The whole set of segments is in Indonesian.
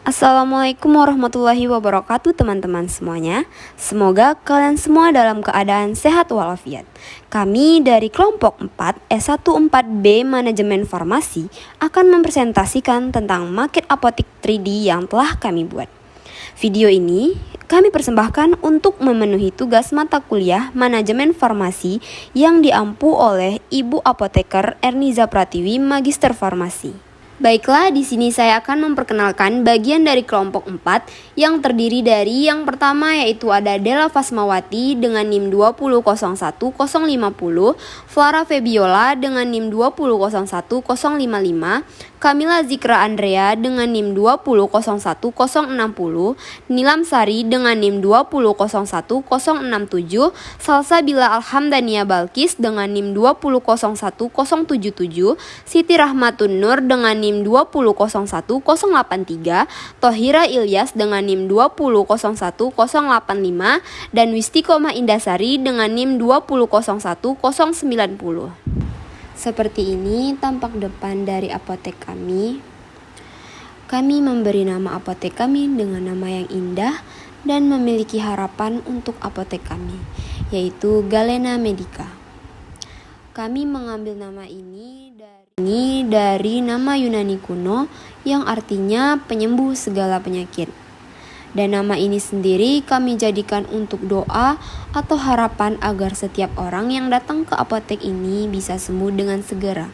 Assalamualaikum warahmatullahi wabarakatuh teman-teman semuanya. Semoga kalian semua dalam keadaan sehat walafiat. Kami dari kelompok 4 S14B Manajemen Farmasi akan mempresentasikan tentang market apotik 3D yang telah kami buat. Video ini kami persembahkan untuk memenuhi tugas mata kuliah Manajemen Farmasi yang diampu oleh Ibu Apoteker Erniza Pratiwi Magister Farmasi. Baiklah, di sini saya akan memperkenalkan bagian dari kelompok 4 yang terdiri dari yang pertama yaitu ada Della Fasmawati dengan NIM 2001050, Flara Febiola dengan NIM 2001055, Kamila Zikra Andrea dengan NIM 2001060, Nilam Sari dengan NIM 2001067, Salsabila Alhamdania Balkis dengan NIM 2001077, Siti Rahmatun Nur dengan NIM 2001083, Tohira Ilyas dengan NIM 2001085, dan Wistiqomah Indasari dengan NIM 2001090. Seperti ini tampak depan dari apotek kami. Kami memberi nama apotek kami dengan nama yang indah dan memiliki harapan untuk apotek kami, yaitu Galena Medica. Kami mengambil nama ini dari nama Yunani kuno yang artinya penyembuh segala penyakit. Dan nama ini sendiri kami jadikan untuk doa atau harapan agar setiap orang yang datang ke apotek ini bisa sembuh dengan segera.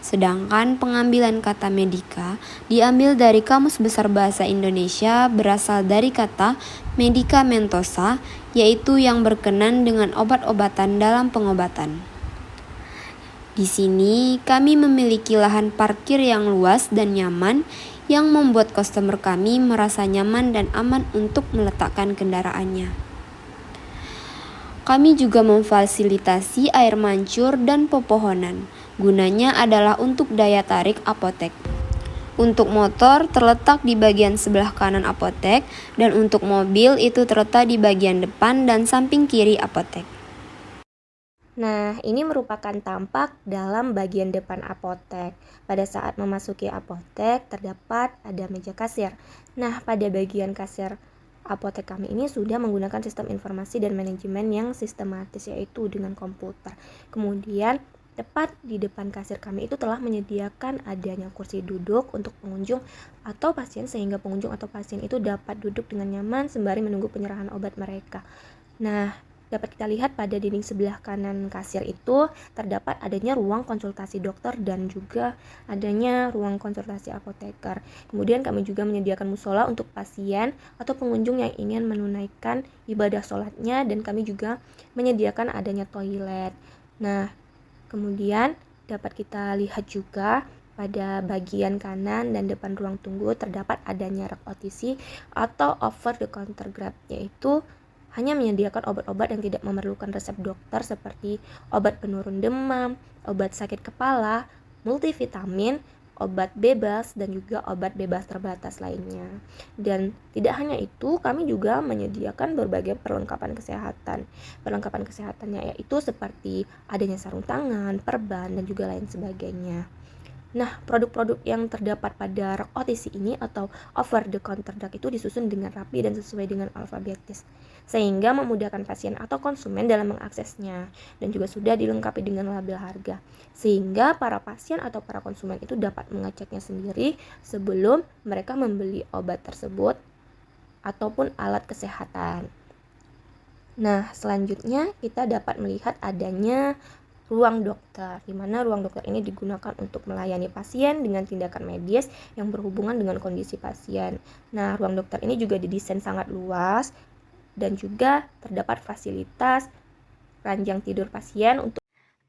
Sedangkan pengambilan kata Medica diambil dari Kamus Besar Bahasa Indonesia berasal dari kata medicamentosa, yaitu yang berkenan dengan obat-obatan dalam pengobatan. Di sini kami memiliki lahan parkir yang luas dan nyaman yang membuat customer kami merasa nyaman dan aman untuk meletakkan kendaraannya. Kami juga memfasilitasi air mancur dan pepohonan. Gunanya adalah untuk daya tarik apotek. Untuk motor terletak di bagian sebelah kanan apotek dan untuk mobil itu terletak di bagian depan dan samping kiri apotek. Nah, ini merupakan tampak dalam bagian depan apotek. Pada saat memasuki apotek, terdapat ada meja kasir. Nah, pada bagian kasir apotek kami ini sudah menggunakan sistem informasi dan manajemen yang sistematis, yaitu dengan komputer. Kemudian, tepat di depan kasir kami itu telah menyediakan adanya kursi duduk untuk pengunjung atau pasien, sehingga pengunjung atau pasien itu dapat duduk dengan nyaman sembari menunggu penyerahan obat mereka. Nah, dapat kita lihat pada dinding sebelah kanan kasir itu terdapat adanya ruang konsultasi dokter dan juga adanya ruang konsultasi apoteker. Kemudian kami juga menyediakan musola untuk pasien atau pengunjung yang ingin menunaikan ibadah sholatnya, dan kami juga menyediakan adanya toilet. Nah, kemudian dapat kita lihat juga pada bagian kanan dan depan ruang tunggu terdapat adanya rak OTC atau over the counter grab, yaitu hanya menyediakan obat-obat yang tidak memerlukan resep dokter seperti obat penurun demam, obat sakit kepala, multivitamin, obat bebas, dan juga obat bebas terbatas lainnya. Dan tidak hanya itu, kami juga menyediakan berbagai perlengkapan kesehatan. Perlengkapan kesehatannya yaitu seperti adanya sarung tangan, perban, dan juga lain sebagainya. Nah, produk-produk yang terdapat pada rak OTC ini atau over the counter drug itu disusun dengan rapi dan sesuai dengan alfabetis, sehingga memudahkan pasien atau konsumen dalam mengaksesnya, dan juga sudah dilengkapi dengan label harga, sehingga para pasien atau para konsumen itu dapat mengeceknya sendiri sebelum mereka membeli obat tersebut ataupun alat kesehatan. Nah, selanjutnya kita dapat melihat adanya ruang dokter, di mana ruang dokter ini digunakan untuk melayani pasien dengan tindakan medis yang berhubungan dengan kondisi pasien. Nah, ruang dokter ini juga didesain sangat luas dan juga terdapat fasilitas ranjang tidur pasien untuk.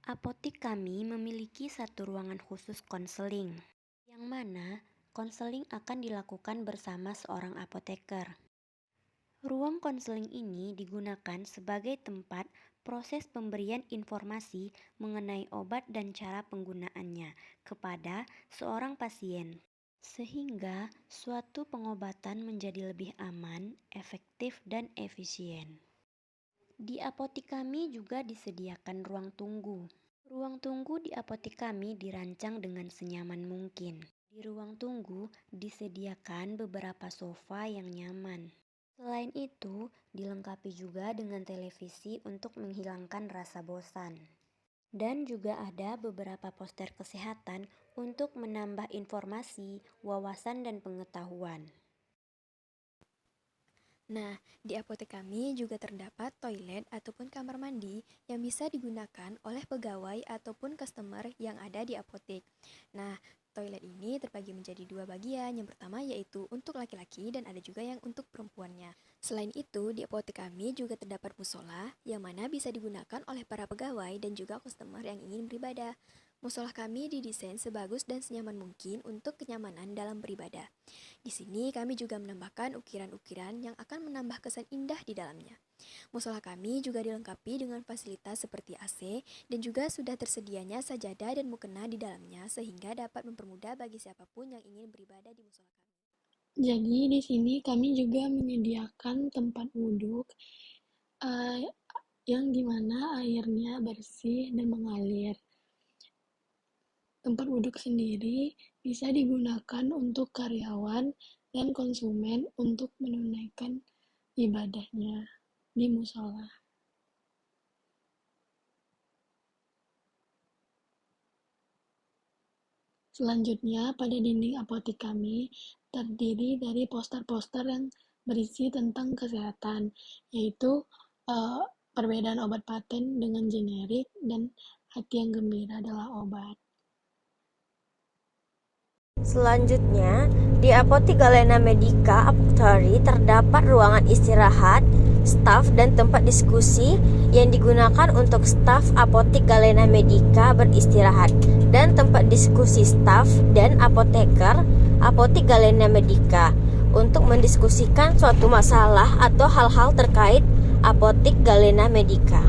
Apotek kami memiliki satu ruangan khusus konseling, yang mana konseling akan dilakukan bersama seorang apoteker. Ruang konseling ini digunakan sebagai tempat proses pemberian informasi mengenai obat dan cara penggunaannya kepada seorang pasien, sehingga suatu pengobatan menjadi lebih aman, efektif, dan efisien. Di apotek kami juga disediakan ruang tunggu. Ruang tunggu di apotek kami dirancang dengan senyaman mungkin. Di ruang tunggu disediakan beberapa sofa yang nyaman. Selain itu, dilengkapi juga dengan televisi untuk menghilangkan rasa bosan. Dan juga ada beberapa poster kesehatan untuk menambah informasi, wawasan, dan pengetahuan. Nah, di apotek kami juga terdapat toilet ataupun kamar mandi yang bisa digunakan oleh pegawai ataupun customer yang ada di apotek. Nah, toilet ini terbagi menjadi dua bagian. Yang pertama yaitu untuk laki-laki dan ada juga yang untuk perempuannya. Selain itu, di apotek kami juga terdapat musola yang mana bisa digunakan oleh para pegawai dan juga customer yang ingin beribadah. Musola kami didesain sebagus dan senyaman mungkin untuk kenyamanan dalam beribadah. Di sini kami juga menambahkan ukiran-ukiran yang akan menambah kesan indah di dalamnya. Musola kami juga dilengkapi dengan fasilitas seperti AC dan juga sudah tersedianya sajadah dan mukena di dalamnya sehingga dapat mempermudah bagi siapapun yang ingin beribadah di musola kami. Jadi di sini kami juga menyediakan tempat wudhu yang dimana airnya bersih dan mengalir. Tempat wudhu sendiri bisa digunakan untuk karyawan dan konsumen untuk menunaikan ibadahnya di musola. Selanjutnya, pada dinding apotek kami terdiri dari poster-poster yang berisi tentang kesehatan, yaitu perbedaan obat paten dengan generik dan hati yang gembira adalah obat. Selanjutnya, di Apotik Galena Medica Apothecary terdapat ruangan istirahat, staf dan tempat diskusi yang digunakan untuk staf Apotik Galena Medica beristirahat dan tempat diskusi staf dan apoteker Apotik Galena Medica untuk mendiskusikan suatu masalah atau hal-hal terkait Apotik Galena Medica.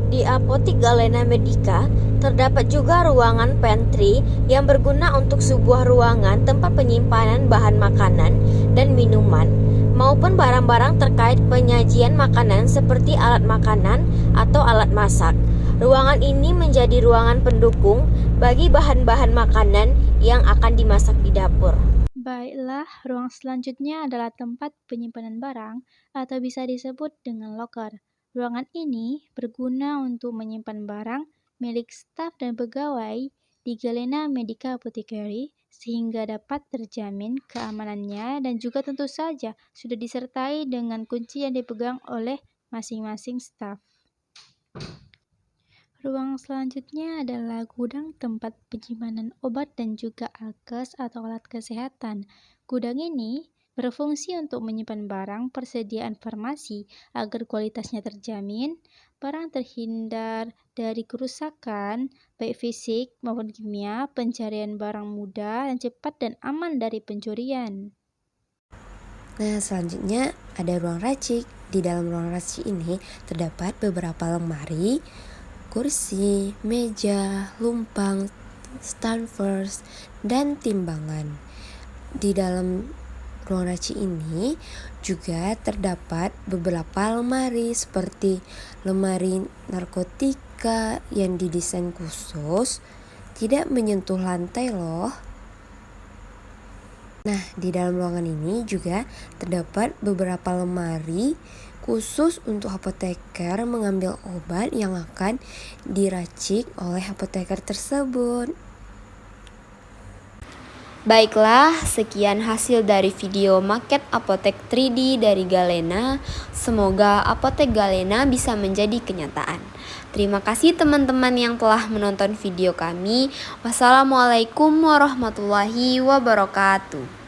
Di Apotik Galena Medica terdapat juga ruangan pantry yang berguna untuk sebuah ruangan tempat penyimpanan bahan makanan dan minuman maupun barang-barang terkait penyajian makanan seperti alat makanan atau alat masak. Ruangan ini menjadi ruangan pendukung bagi bahan-bahan makanan yang akan dimasak di dapur. Baiklah, ruang selanjutnya adalah tempat penyimpanan barang atau bisa disebut dengan loker. Ruangan ini berguna untuk menyimpan barang milik staf dan pegawai di Galena Medica Apothecary sehingga dapat terjamin keamanannya dan juga tentu saja sudah disertai dengan kunci yang dipegang oleh masing-masing staf. Ruang selanjutnya adalah gudang tempat penyimpanan obat dan juga alkes atau alat kesehatan. Gudang ini berfungsi untuk menyimpan barang persediaan farmasi agar kualitasnya terjamin, barang terhindar dari kerusakan, baik fisik maupun kimia, pencarian barang mudah dan cepat dan aman dari pencurian. Nah, selanjutnya ada ruang racik. Di dalam ruang racik ini terdapat beberapa lemari, kursi, meja, lumpang, stanfers, dan timbangan. Di dalam ruang racik ini juga terdapat beberapa lemari seperti lemari narkotika yang didesain khusus, tidak menyentuh lantai loh. Nah, di dalam ruangan ini juga terdapat beberapa lemari khusus untuk apoteker mengambil obat yang akan diracik oleh apoteker tersebut. Baiklah, sekian hasil dari video maket apotek 3D dari Galena. Semoga apotek Galena bisa menjadi kenyataan. Terima kasih teman-teman yang telah menonton video kami. Wassalamualaikum warahmatullahi wabarakatuh.